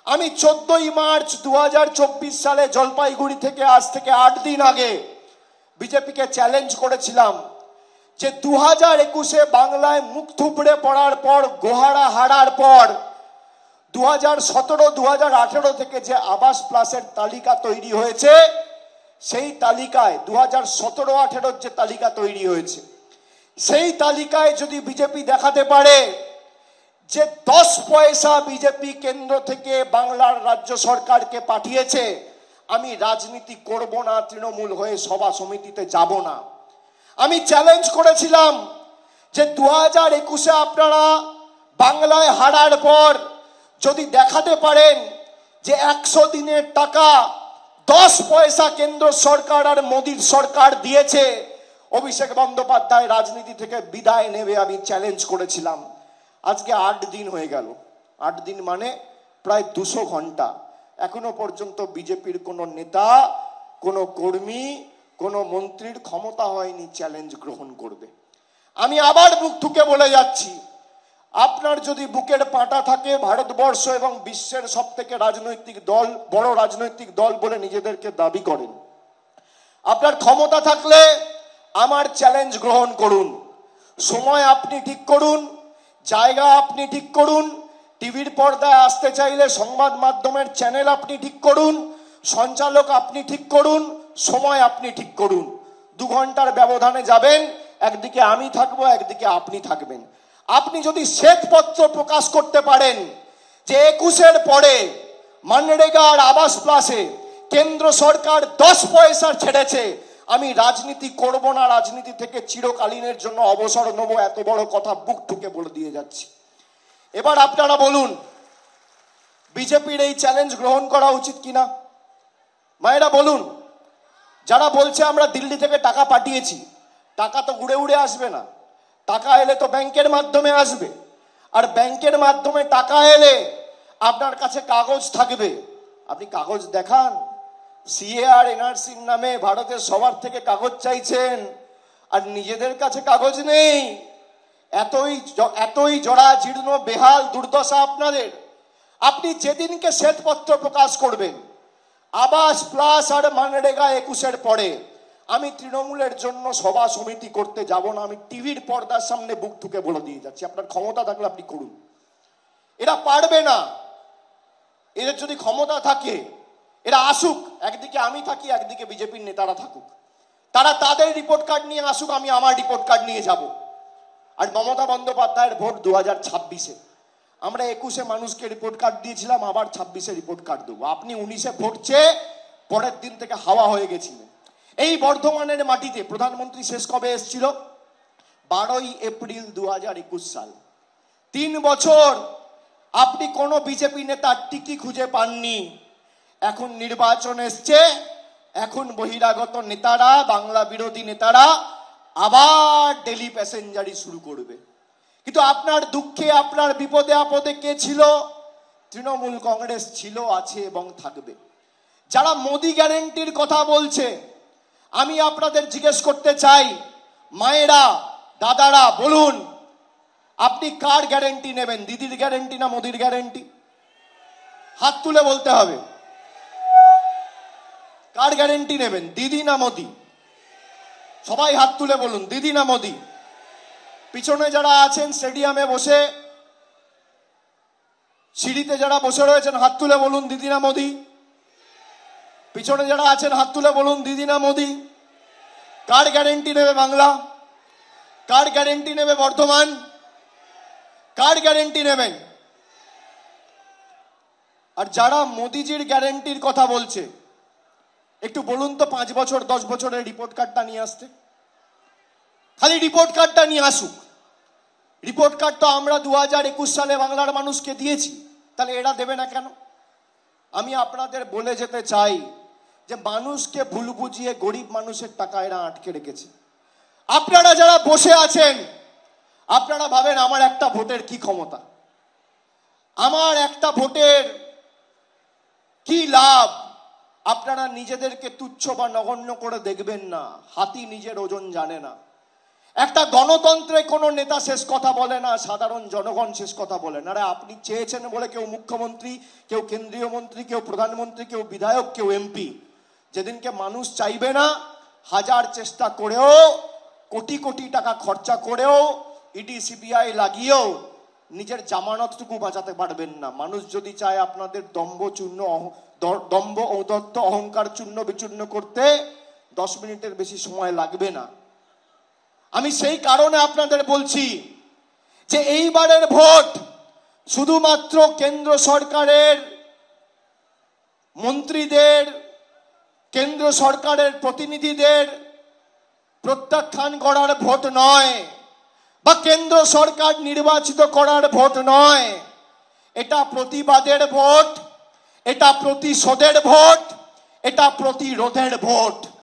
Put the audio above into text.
আমি 14ই মার্চ 2024 সালে জলপাইগুড়ি থেকে আজ থেকে 8 দিন আগে বিজেপিকে চ্যালেঞ্জ করেছিলাম যে 2021-এ বাংলায় মুখ থুবড়ে পড়ার পর, গোহারা হারার পর 2017-2018 থেকে যে আবাস প্লাসের তালিকা তৈরি হয়েছে, সেই তালিকায় 2017-18 যে তালিকা তৈরি হয়েছে, সেই তালিকায় যদি বিজেপি দেখাতে পারে যে 10 পয়সা বিজেপি কেন্দ্র থেকে বাংলার রাজ্য সরকারকে পাঠিয়েছে, আমি রাজনীতি করব না, তৃণমূল হয়ে সভা সমিতিতে যাব না। আমি চ্যালেঞ্জ করেছিলাম যে 2021-এ আপনারা বাংলায় হারার পর যদি দেখাতে পারেন যে 100 দিনের টাকা 10 পয়সা কেন্দ্র সরকার আর মোদীর সরকার দিয়েছে, অভিষেক বন্দ্যোপাধ্যায় রাজনীতি থেকে বিদায় নেবে। আমি চ্যালেঞ্জ করেছিলাম। আজকে 8 দিন হয়ে গেল। 8 দিন মানে প্রায় 200 ঘন্টা। এখনো পর্যন্ত বিজেপির কোনো নেতা, কোনো কর্মী, কোনো মন্ত্রীর ক্ষমতা হয়নি চ্যালেঞ্জ গ্রহণ করবে। আমি আবার বুক ঠুকে বলে যাচ্ছি, আপনার যদি বুকের পাটা থাকে, ভারতবর্ষ এবং বিশ্বের সব থেকে রাজনৈতিক দল, বড় রাজনৈতিক দল বলে নিজেদেরকে দাবি করেন, আপনার ক্ষমতা থাকলে আমার চ্যালেঞ্জ গ্রহণ করুন। সময় আপনি ঠিক করুন, জায়গা আপনি ঠিক করুন, টিভির পর্দায় আসতে চাইলে সংবাদ মাধ্যমের চ্যানেল আপনি ঠিক করুন, সঞ্চালক আপনি ঠিক করুন, সময় আপনি ঠিক করুন। 2 ঘন্টার ব্যবধানে যাবেন, একদিকে আমি থাকবো, একদিকে আপনি থাকবেন। আপনি যদি শ্বেতপত্র প্রকাশ করতে পারেন যে 21-এর পরে মানরেগা আর আবাস প্লাসে কেন্দ্র সরকার 10 পয়সা ছেড়েছে, আমি রাজনীতি করব না, রাজনীতি থেকে চিরকালীনের জন্য অবসর নেব, এত বড় কথা বুক ঠুকে বলে দিয়ে যাচ্ছি। এবার আপনারা বলুন, বিজেপির এই চ্যালেঞ্জ গ্রহণ করা উচিত কিনা? মায়েরা বলুন। যারা বলছে আমরা দিল্লি থেকে টাকা পাঠিয়েছি, টাকা তো উড়ে উড়ে আসবে না। টাকা এলে তো ব্যাংকের মাধ্যমে আসবে, আর ব্যাংকের মাধ্যমে টাকা এলে আপনার কাছে কাগজ থাকবে, আপনি কাগজ দেখান। সিএ আর এনআরসির নামে ভারতের সবার থেকে কাগজ চাইছেন, আর নিজেদের কাছে কাগজ নেই। এতই জড়া জীর্ণ বেহাল দুর্দশা আপনাদের। আপনি যেদিনকে শ্বেতপত্র প্রকাশ করবেন আবাস প্লাস আর মানরেগা 21-এর পরে, আমি তৃণমূলের জন্য সভা সমিতি করতে যাব না। আমি টিভির পর্দার সামনে বুক ঠুকে বলে দিয়ে যাচ্ছি, আপনার ক্ষমতা থাকলে আপনি করুন। এরা পারবে না। এদের যদি ক্ষমতা থাকে, এরা আসুক, একদিকে আমি থাকি, একদিকে বিজেপির নেতারা থাকুক। তারা তাদের রিপোর্ট কার্ড নিয়ে আসুক, আমি আমার রিপোর্ট কার্ড নিয়ে যাব। আর মমতা বন্দ্যোপাধ্যায়ের ভোট 2026-এ। আমরা 21-এ মানুষকে রিপোর্ট কার্ড দিয়েছিলাম, আবার 26-এ রিপোর্ট কার্ড দেবো। আপনি 19-এ ভোট চেয়ে পরের দিন থেকে হাওয়া হয়ে গেছিলেন। এই বর্ধমানের মাটিতে প্রধানমন্ত্রী শেষ কবে এসেছিল? 12ই এপ্রিল 2021 সাল। 3 বছর আপনি কোনো বিজেপি নেতার টিকি খুঁজে পাননি। এখন নির্বাচন এসছে, এখন বহিরাগত নেতারা, বাংলা বিরোধী নেতারা আবার ডেলি প্যাসেঞ্জারি শুরু করবে। কিন্তু আপনার দুঃখে, আপনার বিপদে আপদে কে ছিল? তৃণমূল কংগ্রেস ছিল, আছে এবং থাকবে। যারা মোদি গ্যারেন্টির কথা বলছে, আমি আপনাদের জিজ্ঞেস করতে চাই, মায়েরা, দাদারা, বলুন আপনি কার গ্যারেন্টি নেবেন? দিদির গ্যারেন্টি না মোদির গ্যারেন্টি? হাত তুলে বলতে হবে। কার গ্যারেন্টি নেবেন, দিদি না মোদি? সবাই হাত তুলে বলুন, দিদি না মোদি? পিছনে যারা আছেন স্টেডিয়ামে বসে, সিঁড়িতে যারা বসে রয়েছেন, হাত তুলে বলুন দিদি না মোদি? পিছনে যারা আছেন হাত তুলে বলুন দিদি না মোদি? কার গ্যারেন্টি নেবে বাংলা? কার গ্যারেন্টি নেবে বর্ধমান? কার গ্যারেন্টি নেবেন? আর যারা মোদিজির গ্যারেন্টির কথা বলছে, একটু বলুন তো 5 বছর 10 বছরের রিপোর্ট কার্ডটা নিয়ে আসতে। খালি রিপোর্ট কার্ডটা নিয়ে আসুক। রিপোর্ট কার্ড তো আমরা 2021 সালে বাংলার মানুষকে দিয়েছি, তাহলে এরা দেবে না কেন? আমি আপনাদের বলে যেতে চাই যে মানুষকে ভুল বুঝিয়ে গরিব মানুষের টাকা এরা আটকে রেখেছে। আপনারা যারা বসে আছেন, আপনারা ভাবেন আমার একটা ভোটের কি ক্ষমতা, আমার একটা ভোটের কি লাভ। আপনারা নিজেদেরকে তুচ্ছ বা নগণ্য করে দেখবেন না। হাতি নিজের ওজন জানে না। একটা গণতন্ত্রে কোনো নেতা শেষ কথা বলে না, সাধারণ জনগণ শেষ কথা বলে না। আরে আপনি চেয়েছেন বলে কেউ মুখ্যমন্ত্রী, কেউ কেন্দ্রীয় মন্ত্রী, কেউ প্রধানমন্ত্রী, কেউ বিধায়ক, কেউ এমপি। যেদিনকে মানুষ চাইবে না, হাজার চেষ্টা করেও, কোটি কোটি টাকা খরচা করেও, ইডি সিবিআই লাগিয়েও নিজের জামানতটুকু বাঁচাতে পারবেন না। মানুষ যদি চায় আপনাদের দম্ভ ঔদ্ধত্য অহংকার চূর্ণ বিচূর্ণ করতে 10 মিনিটের বেশি সময় লাগবে না। আমি সেই কারণে আপনাদের বলছি যে এইবারের ভোট শুধুমাত্র কেন্দ্র সরকারের মন্ত্রীদের, কেন্দ্র সরকারের প্রতিনিধিদের প্রত্যাখ্যান করার ভোট নয়, বা কেন্দ্র সরকার নির্বাচিত করার ভোট নয়। এটা প্রতিবাদের ভোট, এটা প্রতিশোধের ভোট, এটা প্রতিরোধের ভোট।